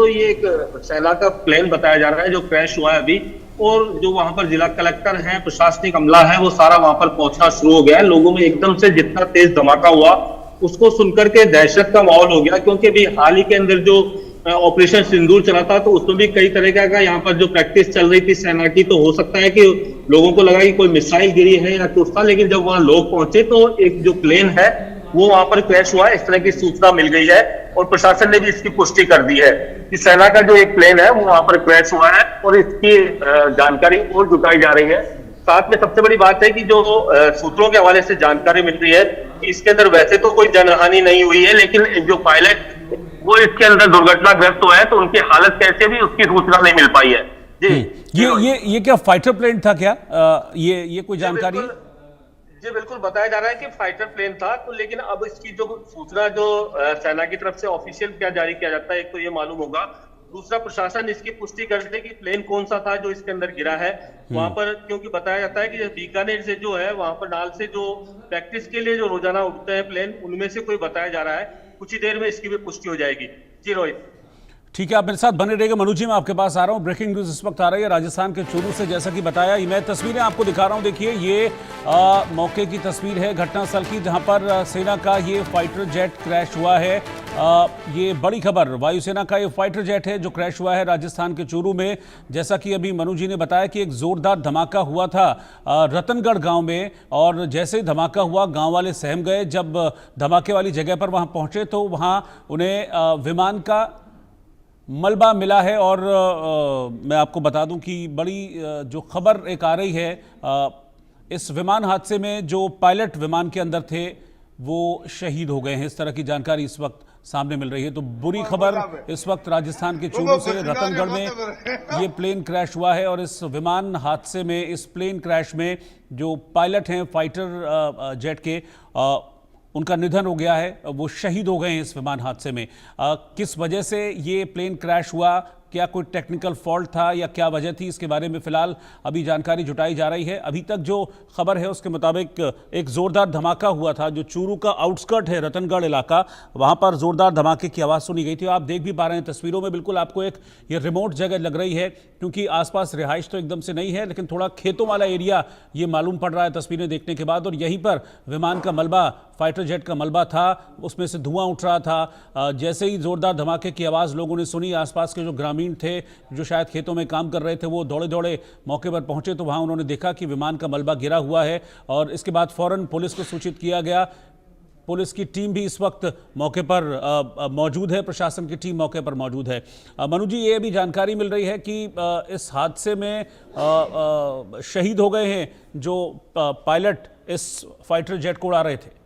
तो ये एक सेना का प्लेन बताया जा रहा है जो क्रैश हुआ है अभी। और जो वहां पर जिला कलेक्टर है, प्रशासनिक अमला है, वो सारा वहां पर पहुंचना शुरू हो गया है। लोगों में एकदम से जितना तेज धमाका हुआ उसको सुनकर के दहशत का माहौल हो गया, क्योंकि अभी हाल ही के अंदर जो ऑपरेशन सिंदूर चला था तो उसमें भी कई तरह का यहाँ पर जो प्रैक्टिस चल रही थी सेना की, तो हो सकता है कि लोगों को लगा कि कोई मिसाइल गिरी है या कुछ था, लेकिन जब वहां लोग पहुंचे तो एक जो प्लेन है वो वहां पर क्रैश हुआ, इस तरह की सूचना मिल गई है। और प्रशासन ने भी इसकी पुष्टि कर दी है कि सेना का जो एक प्लेन है वो वहां पर क्रैश हुआ है और इसकी जानकारी और जुटाई जा रही है। साथ में सबसे बड़ी बात है कि जो सूत्रों के हवाले से जानकारी मिल रही है कि इसके अंदर वैसे तो कोई जनहानि नहीं हुई है, लेकिन जो पायलट वो इसके अंदर दुर्घटनाग्रस्त हुआ है, तो उनकी हालत कैसे भी उसकी सूचना नहीं मिल पाई है। जी ये क्या फाइटर प्लेन था क्या? ये कोई जानकारी? जी बिल्कुल बताया जा रहा है कि फाइटर प्लेन था। तो लेकिन अब इसकी जो सूचना जो सेना की तरफ से ऑफिशियल क्या जारी किया जाता है, एक तो ये मालूम होगा, दूसरा प्रशासन इसकी पुष्टि कर दे कि प्लेन कौन सा था जो इसके अंदर गिरा है वहां पर। क्योंकि बताया जाता है कि बीकानेर से जो है वहां पर नाल से जो प्रैक्टिस के लिए जो रोजाना उड़ते हैं प्लेन, उनमें से कोई बताया जा रहा है। कुछ ही देर में इसकी भी पुष्टि हो जाएगी। जी रोहित। ठीक है, आप मेरे साथ बने रहिएगा। मनु जी, मैं आपके पास आ रहा हूं। ब्रेकिंग न्यूज इस वक्त आ रही है राजस्थान के चूरू से, जैसा कि बताया। मैं तस्वीरें आपको दिखा रहा हूं। देखिए, ये मौके की तस्वीर है घटनास्थल की, जहां पर सेना का ये फाइटर जेट क्रैश हुआ है। ये बड़ी खबर, वायुसेना का ये फाइटर जेट है जो क्रैश हुआ है राजस्थान के चूरू में। जैसा कि अभी मनु जी ने बताया कि एक जोरदार धमाका हुआ था रतनगढ़ गांव में, और जैसे ही धमाका हुआ गांव वाले सहम गए। जब धमाके वाली जगह पर वहां पहुंचे तो वहां उन्हें विमान का मलबा मिला है। और मैं आपको बता दूं कि बड़ी जो खबर एक आ रही है, इस विमान हादसे में जो पायलट विमान के अंदर थे वो शहीद हो गए हैं। इस तरह की जानकारी इस वक्त सामने मिल रही है। तो बुरी खबर इस वक्त राजस्थान के चूरू से, रतनगढ़ में ये प्लेन क्रैश हुआ है। और इस विमान हादसे में, इस प्लेन क्रैश में जो पायलट हैं फाइटर जेट के, उनका निधन हो गया है। वो शहीद हो गए हैं इस विमान हादसे में। किस वजह से ये प्लेन क्रैश हुआ, क्या कोई टेक्निकल फॉल्ट था या क्या वजह थी, इसके बारे में फिलहाल अभी जानकारी जुटाई जा रही है। अभी तक जो खबर है उसके मुताबिक एक जोरदार धमाका हुआ था। जो चूरू का आउटस्कर्ट है रतनगढ़ इलाका, वहां पर जोरदार धमाके की आवाज़ सुनी गई थी। आप देख भी पा रहे हैं तस्वीरों में, बिल्कुल आपको एक ये रिमोट जगह लग रही है, क्योंकि आसपास रिहाइश तो एकदम से नहीं है, लेकिन थोड़ा खेतों वाला एरिया ये मालूम पड़ रहा है तस्वीरें देखने के बाद। और यहीं पर विमान का मलबा, फाइटर जेट का मलबा था, उसमें से धुआं उठ रहा था। जैसे ही जोरदार धमाके की आवाज़ लोगों ने सुनी, आसपास के जो ग्रामीण थे जो शायद खेतों में काम कर रहे थे, वो दौड़े दौड़े मौके पर पहुंचे। तो वहां उन्होंने देखा कि विमान का मलबा गिरा हुआ है, और इसके बाद फौरन पुलिस को सूचित किया गया। पुलिस की टीम भी इस वक्त मौके पर मौजूद है, प्रशासन की टीम मौके पर मौजूद है। मनु जी, ये भी जानकारी मिल रही है कि इस हादसे में शहीद हो गए हैं जो पायलट इस फाइटर जेट को उड़ा रहे थे।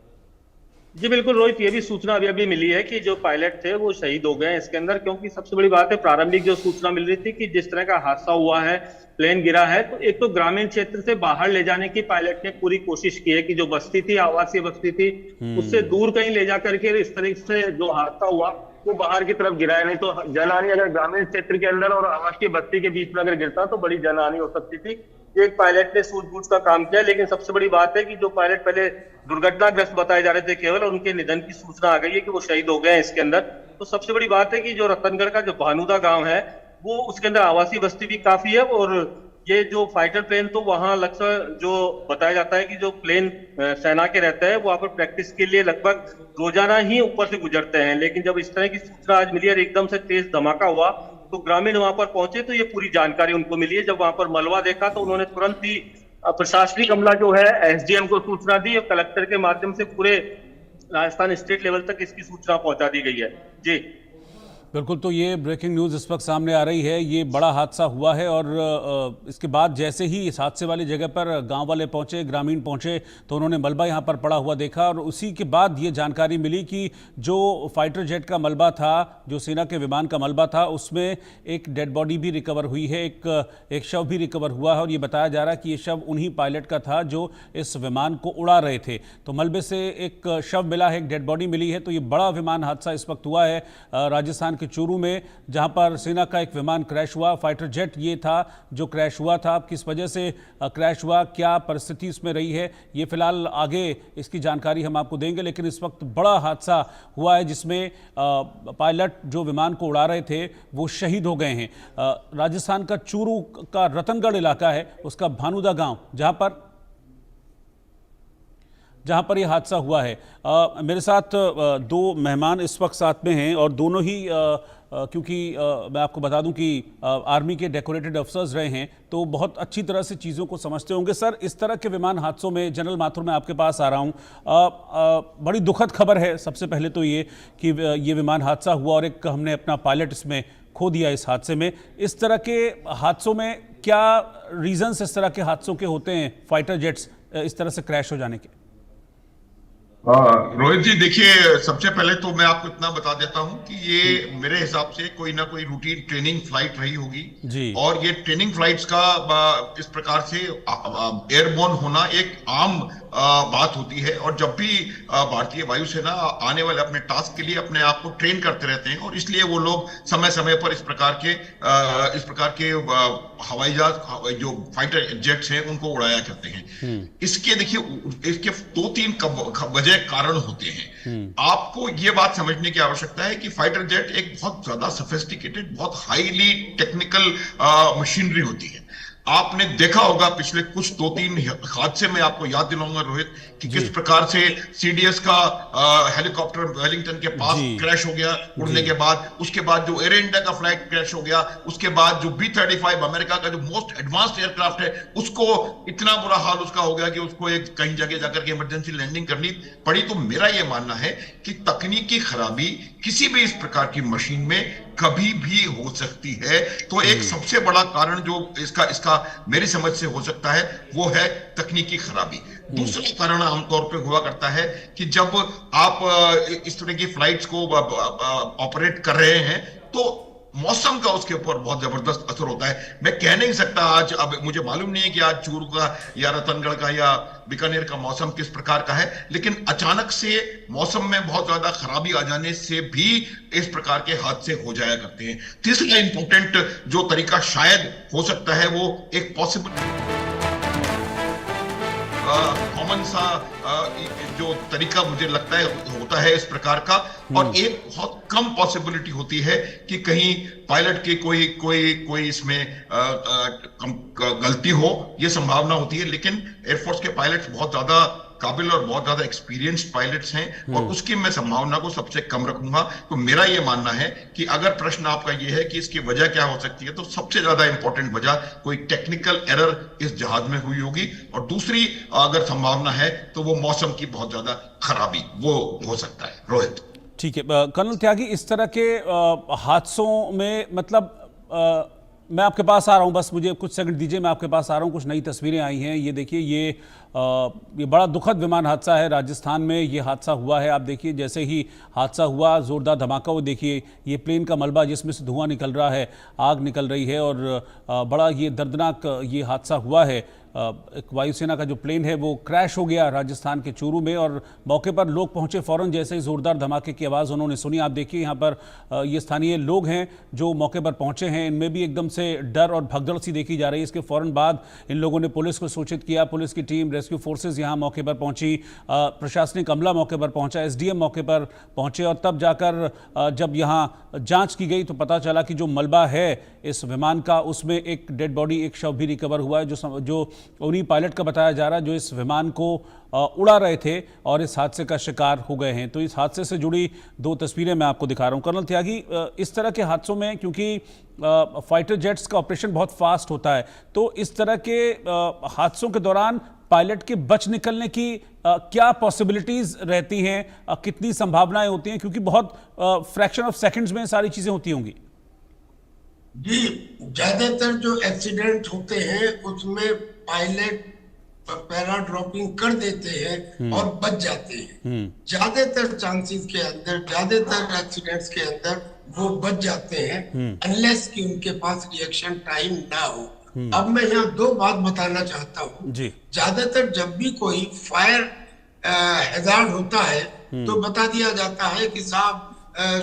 जी बिल्कुल रोहित, ये भी सूचना अभी अभी मिली है कि जो पायलट थे वो शहीद हो गए हैं इसके अंदर। क्योंकि सबसे बड़ी बात है, प्रारंभिक जो सूचना मिल रही थी कि जिस तरह का हादसा हुआ है, प्लेन गिरा है, तो एक तो ग्रामीण क्षेत्र से बाहर ले जाने की पायलट ने पूरी कोशिश की है कि जो बस्ती थी, आवासीय बस्ती थी, उससे दूर कहीं ले जा करके इस तरह से जो हादसा हुआ वो बाहर की तरफ गिरा है। नहीं तो जनहानि अगर ग्रामीण क्षेत्र के अंदर और आवासीय बस्ती के बीच में अगर गिरता तो बड़ी जनहानि हो सकती थी। एक पायलट ने सूझबूझ का काम किया, लेकिन सबसे बड़ी बात है कि जो पायलट पहले दुर्घटनाग्रस्त बताए जा रहे थे केवल, और उनके निधन की सूचना आ गई है कि वो शहीद हो गए हैं इसके अंदर। तो सबसे बड़ी बात है कि जो रतनगढ़ का जो भानुदा गांव है, वो उसके अंदर आवासीय बस्ती भी काफी है। और ये जो फाइटर प्लेन, तो वहां लगभग जो बताया जाता है कि जो प्लेन सेना के रहते हैं वो वहां पर प्रैक्टिस के लिए लगभग रोजाना ही ऊपर से गुजरते हैं। लेकिन जब इस तरह की सूचना आज मिली और एकदम से तेज धमाका हुआ, तो ग्रामीण वहां पर पहुंचे तो ये पूरी जानकारी उनको मिली है। जब वहां पर मलबा देखा तो उन्होंने तुरंत ही प्रशासनिक अमला जो है एसडीएम को सूचना दी, और कलेक्टर के माध्यम से पूरे राजस्थान स्टेट लेवल तक इसकी सूचना पहुंचा दी गई है। जी बिल्कुल, तो ये ब्रेकिंग न्यूज़ इस वक्त सामने आ रही है। ये बड़ा हादसा हुआ है, और इसके बाद जैसे ही इस हादसे वाली जगह पर गांव वाले पहुंचे, ग्रामीण पहुंचे, तो उन्होंने मलबा यहां पर पड़ा हुआ देखा। और उसी के बाद ये जानकारी मिली कि जो फाइटर जेट का मलबा था, जो सेना के विमान का मलबा था, उसमें एक डेड बॉडी भी रिकवर हुई है, एक शव भी रिकवर हुआ है। और ये बताया जा रहा है कि ये शव उन्हीं पायलट का था जो इस विमान को उड़ा रहे थे। तो मलबे से एक शव मिला है, एक डेड बॉडी मिली है। तो ये बड़ा विमान हादसा इस वक्त हुआ है राजस्थान के चूरू में, जहां पर सेना का एक विमान क्रैश हुआ। फाइटर जेट ये था जो क्रैश हुआ था। किस वजह से क्रैश हुआ, क्या परिस्थिति उसमें रही है, ये फिलहाल आगे इसकी जानकारी हम आपको देंगे। लेकिन इस वक्त बड़ा हादसा हुआ है जिसमें पायलट जो विमान को उड़ा रहे थे वो शहीद हो गए हैं। राजस्थान का चूरू का रतनगढ़ इलाका है, उसका भानुदा गांव, जहां पर यह हादसा हुआ है। मेरे साथ दो मेहमान इस वक्त साथ में हैं और दोनों ही क्योंकि मैं आपको बता दूं कि आर्मी के डेकोरेटेड अफसर्स रहे हैं तो बहुत अच्छी तरह से चीज़ों को समझते होंगे। सर, इस तरह के विमान हादसों में, जनरल माथुर मैं आपके पास आ रहा हूं, बड़ी दुखद खबर है सबसे पहले तो ये कि ये विमान हादसा हुआ और एक हमने अपना पायलट इसमें खो दिया इस हादसे में। इस तरह के हादसों में क्या रीजंस इस तरह के हादसों के होते हैं, फाइटर जेट्स इस तरह से क्रैश हो जाने के? रोहित जी, देखिए, सबसे पहले तो मैं आपको इतना बता देता हूं कि ये मेरे हिसाब से कोई ना कोई रूटीन ट्रेनिंग फ्लाइट रही होगी जी। और ये ट्रेनिंग फ्लाइट्स का इस प्रकार से एयरबोर्न होना एक आम बात होती है। और जब भी भारतीय वायुसेना आने वाले अपने टास्क के लिए अपने आप को ट्रेन करते रहते हैं और इसलिए वो लोग समय समय पर इस प्रकार के हवाई जहाज जो फाइटर जेट्स हैं उनको उड़ाया करते हैं। इसके देखिए, इसके 2-3 वजह कारण होते हैं। आपको ये बात समझने की आवश्यकता है कि फाइटर जेट एक बहुत ज्यादा सोफिस्टिकेटेड, बहुत हाईली टेक्निकल मशीनरी होती है। आपने देखा होगा पिछले कुछ 2-3 हादसे में, आपको याद दिलाऊंगा रोहित, कि किस प्रकार से सीडीएस का हेलीकॉप्टर वेलिंगटन के पास क्रैश हो गया उड़ने के बाद। उसके बाद जो एयर इंडिया का फ्लाइट क्रैश हो गया। उसके बाद जो B-35 अमेरिका का जो मोस्ट एडवांस्ड एयरक्राफ्ट है, उसको इतना बुरा हाल उसका हो गया कि उसको एक कहीं जगह जाकर के इमरजेंसी लैंडिंग करनी पड़ी। तो मेरा यह मानना है कि तकनीकी खराबी किसी भी इस प्रकार की मशीन में कभी भी हो सकती है। तो एक सबसे बड़ा कारण जो इसका मेरी समझ से हो सकता है वो है तकनीकी खराबी। दूसरा कारण आमतौर पे हुआ करता है कि जब आप इस तरह की फ्लाइट्स को ऑपरेट कर रहे हैं तो मौसम का उसके ऊपर बहुत जबरदस्त असर होता है। मैं कह नहीं सकता आज, अब मुझे मालूम नहीं है कि आज चूरू का या रतनगढ़ का या बीकानेर का मौसम किस प्रकार का है, लेकिन अचानक से मौसम में बहुत ज्यादा खराबी आ जाने से भी इस प्रकार के हादसे हो जाया करते हैं। तीसरा इंपॉर्टेंट जो तरीका शायद हो सकता है वो एक पॉसिबल कॉमन सा जो तरीका मुझे लगता है होता है इस प्रकार का, और एक बहुत कम पॉसिबिलिटी होती है कि कहीं पायलट की कोई इसमें गलती हो, ये संभावना होती है। लेकिन एयरफोर्स के पायलट्स बहुत ज्यादा काबिल और बहुत ज्यादा एक्सपीरियंस्ड पायलट्स हैं और उसकी मैं संभावना को सबसे कम रखूंगा। तो मेरा यह मानना है कि अगर प्रश्न आपका यह है कि इसकी वजह क्या हो सकती है, तो सबसे ज्यादा इंपॉर्टेंट वजह कोई टेक्निकल एरर इस जहाज में हुई होगी, और दूसरी अगर संभावना है तो वो मौसम की बहुत ज्यादा खराबी वो हो सकता है। रोहित, ठीक है। कर्नल त्यागी, इस तरह के हादसों में मतलब मैं आपके पास आ रहा हूं, बस मुझे कुछ सेकंड दीजिए, मैं आपके पास आ रहा हूं। कुछ नई तस्वीरें आई हैं, ये देखिए, ये बड़ा दुखद विमान हादसा है। राजस्थान में ये हादसा हुआ है। आप देखिए, जैसे ही हादसा हुआ जोरदार धमाका, वो देखिए ये प्लेन का मलबा जिसमें से धुआं निकल रहा है, आग निकल रही है और बड़ा ये दर्दनाक ये हादसा हुआ है। एक वायुसेना का जो प्लेन है वो क्रैश हो गया राजस्थान के चूरू में और मौके पर लोग पहुंचे फौरन जैसे ही जोरदार धमाके की आवाज़ उन्होंने सुनी। आप देखिए यहाँ पर ये स्थानीय लोग हैं जो मौके पर पहुंचे हैं, इनमें भी एकदम से डर और भगदड़ सी देखी जा रही है। इसके फौरन बाद इन लोगों ने पुलिस को सूचित किया। पुलिस की टीम, रेस्क्यू फोर्सेज यहाँ मौके पर पहुंची, प्रशासनिक अमला मौके पर पहुंचा, SDM मौके पर पहुंचे और तब जाकर जब यहाँ जाँच की गई तो पता चला कि जो मलबा है इस विमान का, उसमें एक डेड बॉडी, एक शव भी रिकवर हुआ है जो उन्हीं पायलट का बताया जा रहा है जो इस विमान को उड़ा रहे थे और इस हादसे का शिकार हो गए हैं। तो इस हादसे से जुड़ी 2 तस्वीरें मैं आपको दिखा रहा हूं। कर्नल त्यागी, इस तरह के हादसों में क्योंकि फाइटर जेट्स का ऑपरेशन बहुत फास्ट होता है, तो इस तरह के हादसों के दौरान पायलट के बच निकलने की क्या पॉसिबिलिटीज रहती हैं, कितनी संभावनाएं होती हैं, क्योंकि बहुत फ्रैक्शन ऑफ सेकंड्स में सारी चीजें होती होंगी? जी, ज्यादातर जो एक्सीडेंट होते हैं उसमें पायलट पैरा ड्रॉपिंग कर देते हैं और बच जाते हैं। ज्यादातर चांसेस के अंदर, ज्यादातर एक्सीडेंट्स के अंदर वो बच जाते हैं अनलेस कि उनके पास रिएक्शन टाइम ना हो। अब मैं यहाँ 2 बात बताना चाहता हूँ। ज्यादातर जब भी कोई फायर हैजार्ड होता है तो बता दिया जाता है कि साहब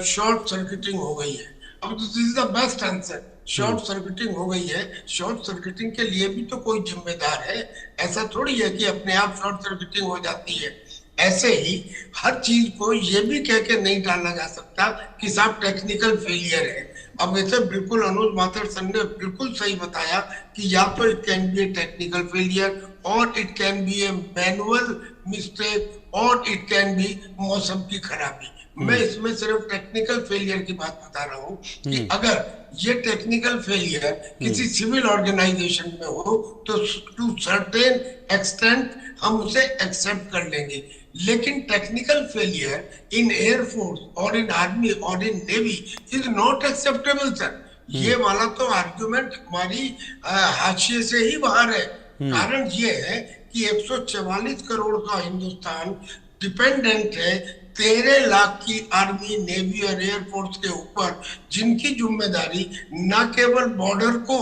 शॉर्ट सर्किटिंग हो गई है। अब this is the best answer, short circuiting हो गई है। शॉर्ट सर्किटिंग के लिए भी तो कोई जिम्मेदार है, ऐसा थोड़ी है कि अपने आप शॉर्ट सर्किटिंग हो जाती है। ऐसे ही हर चीज को ये भी कह के नहीं डाला जा सकता कि साहब टेक्निकल फेलियर है। अब ऐसे बिल्कुल अनुज माथुर सर ने बिल्कुल सही बताया कि या तो it can be a technical failure और it can be a manual mistake और इट कैन बी मौसम की खराबी। मैं इसमें सिर्फ टेक्निकल फेलियर की बात बता रहा हूँ कि अगर ये टेक्निकल फेलियर किसी सिविल ऑर्गेनाइजेशन में हो तो टू सर्टेन एक्सटेंट हम उसे एक्सेप्ट कर लेंगे, लेकिन टेक्निकल फेलियर इन एयरफोर्स और इन आर्मी और in navy is not acceptable sir. ये वाला तो आर्गुमेंट हमारी हाशिए से ही बाहर है। कारण ये है कि 144 करोड़ का हिंदुस्तान डिपेंडेंट है 13 लाख की आर्मी, नेवी और एयरफोर्स के ऊपर, जिनकी जिम्मेदारी न केवल बॉर्डर को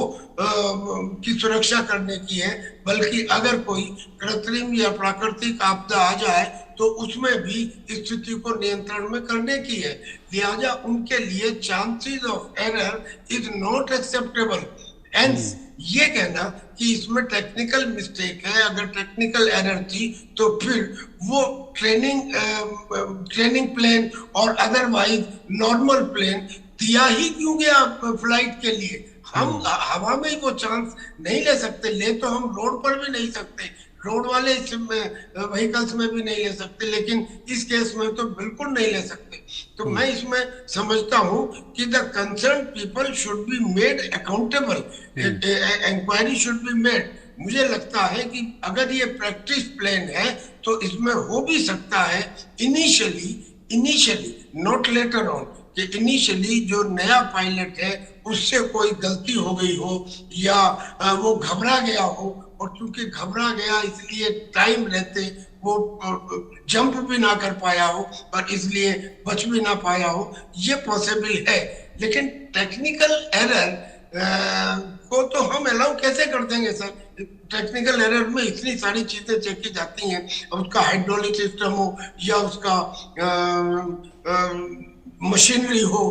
की सुरक्षा करने की है, बल्कि अगर कोई कृत्रिम या प्राकृतिक आपदा आ जाए तो उसमें भी स्थिति को नियंत्रण में करने की है। लिहाजा उनके लिए chances of error is not acceptable. Hence ये कहना कि इसमें टेक्निकल मिस्टेक है, अगर टेक्निकल एरर थी तो फिर वो ट्रेनिंग प्लेन और अदरवाइज नॉर्मल प्लेन दिया ही क्यों गया फ्लाइट के लिए? हम हवा में ही वो चांस नहीं ले सकते। ले तो हम रोड पर भी नहीं सकते, रोड वाले व्हीकल्स में भी नहीं ले सकते, लेकिन इस केस में तो बिल्कुल नहीं ले सकते। तो मैं इसमें समझता हूं कि the concern people should be made accountable, inquiry should be made. मुझे लगता है कि अगर ये प्रैक्टिस प्लान है तो इसमें हो भी सकता है इनिशियली नॉट लेटर ऑन, कि इनिशियली जो नया पायलट है उससे कोई गलती हो गई हो या वो घबरा गया हो, और चूंकि घबरा गया इसलिए टाइम रहते वो जंप भी ना कर पाया हो और इसलिए बच भी ना पाया हो, ये पॉसिबल है। लेकिन टेक्निकल एरर को तो हम अलाउ कैसे कर देंगे सर? टेक्निकल एरर में इतनी सारी चीजें चेक की जाती हैं, उसका हाइड्रोलिक सिस्टम हो या उसका मशीनरी हो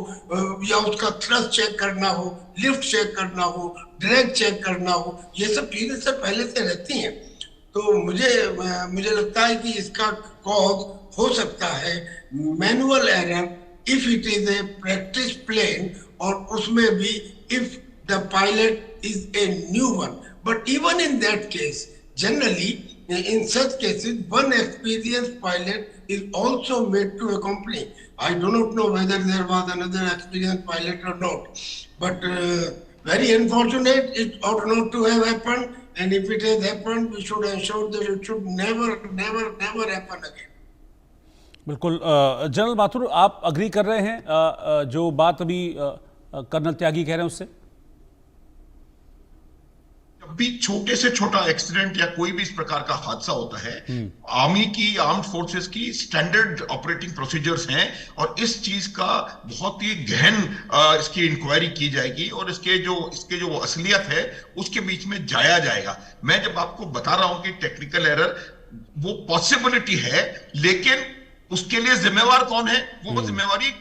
या उसका थ्रस्ट चेक करना हो, लिफ्ट चेक करना हो, ड्रैग चेक करना हो, ये सब चीजें सब पहले से रहती हैं। तो मुझे लगता है कि इसका कॉज हो सकता है manual error if it is a practice plane, और उसमें भी if the pilot is a new one. But even in that case, generally in such cases one experienced pilot is also made to accompany. I do not know whether there was another experienced pilot or not, but very unfortunate, it ought not to have happened, and if it has happened we should ensure that it should never happen again. बिल्कुल। General Mathur, आप agree कर रहे हैं जो बात अभी colonel त्यागी कह रहे हैं उससे? भी छोटे से छोटा एक्सीडेंट या कोई भी इस प्रकार का हादसा होता है, आर्म्ड फोर्सेस की स्टैंडर्ड ऑपरेटिंग प्रोसीजर्स हैं, और इस चीज का बहुत ही गहन इसकी इंक्वायरी की जाएगी और इसके जो असलियत है उसके बीच में जाया जाएगा। मैं जब आपको बता रहा हूं कि टेक्निकल एरर वो पॉसिबिलिटी है, लेकिन उसके लिए जिम्मेवार कौन है? वो जिम्मेवारी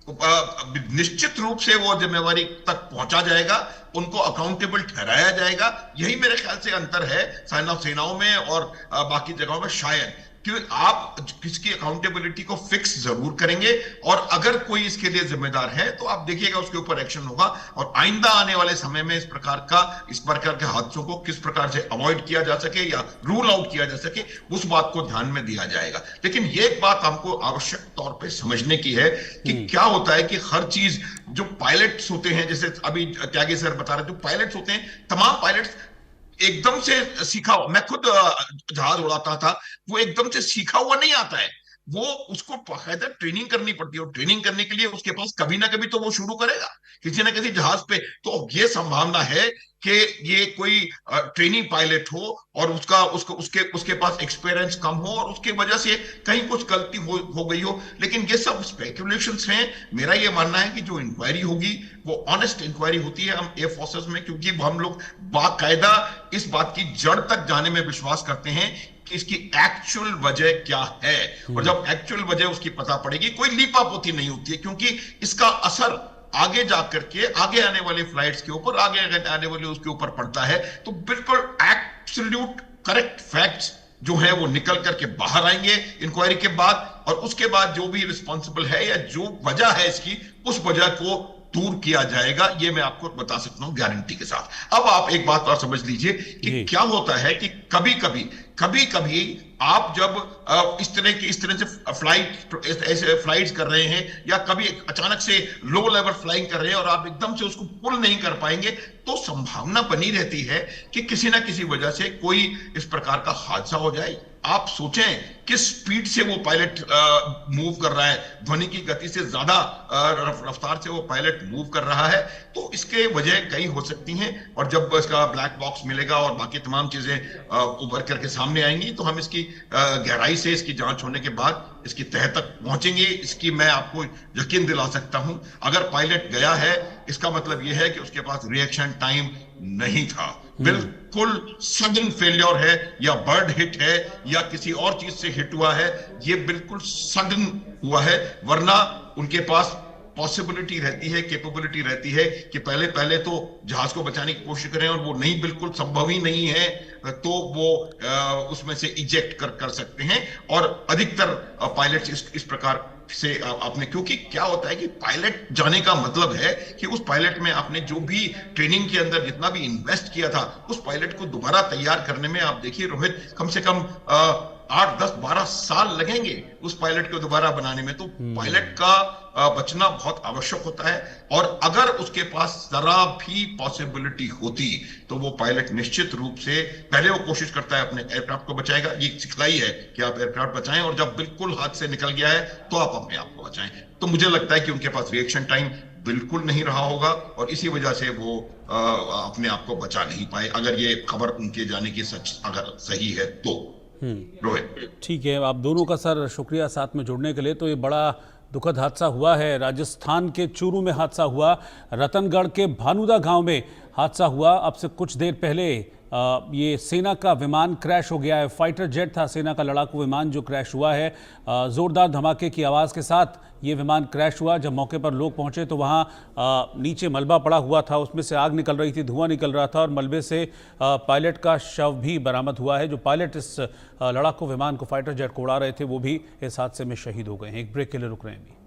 निश्चित रूप से वो जिम्मेवारी तक पहुंचा जाएगा, उनको अकाउंटेबल ठहराया जाएगा। यही मेरे ख्याल से अंतर है सेनाओं में और बाकी जगहों में शायद, कि आप किसकी अकाउंटेबिलिटी को फिक्स जरूर करेंगे, और अगर कोई इसके लिए जिम्मेदार है तो आप देखिएगा उसके ऊपर एक्शन होगा, और आइंदा आने वाले समय में इस प्रकार के हादसों को किस प्रकार से अवॉइड किया जा सके या रूल आउट किया जा सके, उस बात को ध्यान में दिया जाएगा। लेकिन ये एक बात हमको आवश्यक तौर पे समझने की है कि क्या होता है कि हर चीज, जो पायलट्स होते हैं, जैसे अभी त्यागी सर बता रहे, जो पायलट्स होते हैं, तमाम पायलट्स एकदम से सीखा, मैं खुद जहाज उड़ाता था, वो एकदम से सीखा हुआ नहीं आता है, वो उसको बाकायदा ट्रेनिंग करनी पड़ती है, और ट्रेनिंग करने के लिए उसके पास कभी ना कभी तो वो शुरू करेगा किसी ना किसी जहाज पे। तो ये संभावना है कि ये कोई ट्रेनिंग पायलट हो और उसके पास एक्सपीरियंस कम हो और उसकी वजह से कहीं कुछ गलती हो गई हो, लेकिन ये सब स्पेकुलेशंस हैं। मेरा ये मानना है कि जो इंक्वायरी होगी वो ऑनेस्ट इंक्वायरी होती है हम एयर फोर्सेस में, क्योंकि हम लोग बाकायदा इस बात की जड़ तक जाने में विश्वास करते हैं कि इसकी एक्चुअल वजह क्या है। और जब एक्चुअल वजह उसकी पता पड़ेगी, कोई लीपापोती नहीं होती है, क्योंकि इसका असर आगे जाकर के आगे आने वाली फ्लाइट्स के ऊपर, आगे आने वाले उसके ऊपर पड़ता है। तो बिल्कुल एब्सोल्यूट करेक्ट फैक्ट्स जो है वो निकल करके बाहर आएंगे इंक्वायरी के बाद, और उसके बाद जो भी रिस्पॉन्सिबल है या जो वजह है इसकी, उस वजह को दूर किया जाएगा। ये मैं आपको बता सकता हूं गारंटी के साथ। अब आप एक बात और समझ लीजिए कि क्या होता है कि कभी कभी आप जब इस तरह से फ्लाइट्स कर रहे हैं, या कभी अचानक से लो लेवल फ्लाइंग कर रहे हैं और आप एकदम से उसको पुल नहीं कर पाएंगे, तो संभावना बनी रहती है कि किसी ना किसी वजह से कोई इस प्रकार का हादसा हो जाए। आप सोचें किस स्पीड से वो पायलट मूव कर रहा है, ध्वनि की गति से ज्यादा रफ्तार से वो पायलट मूव कर रहा है। तो इसके वजह कई हो सकती हैं, और जब इसका ब्लैक बॉक्स मिलेगा और बाकी तमाम चीजें उभर करके सामने आएंगी, तो हम इसकी गहराई से इसकी जांच होने के बाद इसकी तह तक पहुंचेंगे। इसकी मैं आपको यकीन दिला सकता हूं, अगर पायलट गया है, इसका मतलब यह है कि उसके पास रिएक्शन टाइम नहीं था। बिल्कुल सडन फेलियर है, या बर्ड हिट है, या किसी और चीज से हिट हुआ है, ये बिल्कुल सडन हुआ है। वरना उनके पास पॉसिबिलिटी रहती है, कैपेबिलिटी रहती है कि पहले तो जहाज को बचाने की कोशिश करें, और वो नहीं, बिल्कुल संभव ही नहीं है, तो वो उसमें से इजेक्ट कर सकते हैं। और अधिकतर पायलट इस प्रकार से आपने, क्योंकि क्या होता है कि पायलट जाने का मतलब है कि उस पायलट में आपने जो भी ट्रेनिंग के अंदर जितना भी इन्वेस्ट किया था, उस पायलट को दोबारा तैयार करने में, आप देखिए रोहित, कम से कम 8, 10, 12 साल लगेंगे उस पायलट को दोबारा बनाने में। तो पायलट का बचना बहुत आवश्यक होता है, और अगर उसके पास जरा भी पॉसिबिलिटी होती तो वो पायलट निश्चित रूप से पहले वो कोशिश करता है अपने एयरक्राफ्ट को बचाएगा। ये सिखलाई है कि आप एयरक्राफ्ट बचाएं, और जब बिल्कुल हाथ से निकल गया है तो आप अपने आप को बचाएं। तो मुझे लगता है कि उनके पास रिएक्शन टाइम बिल्कुल नहीं रहा होगा, और इसी वजह से वो अपने आप को बचा नहीं पाए, अगर ये खबर उनके जाने की सच अगर सही है तो। रोहित, ठीक है, आप दोनों का सर शुक्रिया साथ में जुड़ने के लिए। तो ये बड़ा दुखद हादसा हुआ है, राजस्थान के चूरू में हादसा हुआ, रतनगढ़ के भानुदा गांव में हादसा हुआ। अब से कुछ देर पहले ये सेना का विमान क्रैश हो गया है। फाइटर जेट था सेना का लड़ाकू विमान जो क्रैश हुआ है। ज़ोरदार धमाके की आवाज़ के साथ ये विमान क्रैश हुआ। जब मौके पर लोग पहुंचे तो वहाँ नीचे मलबा पड़ा हुआ था, उसमें से आग निकल रही थी, धुआं निकल रहा था, और मलबे से पायलट का शव भी बरामद हुआ है। जो पायलट इस लड़ाकू विमान को, फाइटर जेट को उड़ा रहे थे, वो भी इस हादसे में शहीद हो गए हैं। एक ब्रेक के लिए रुक रहे हैं।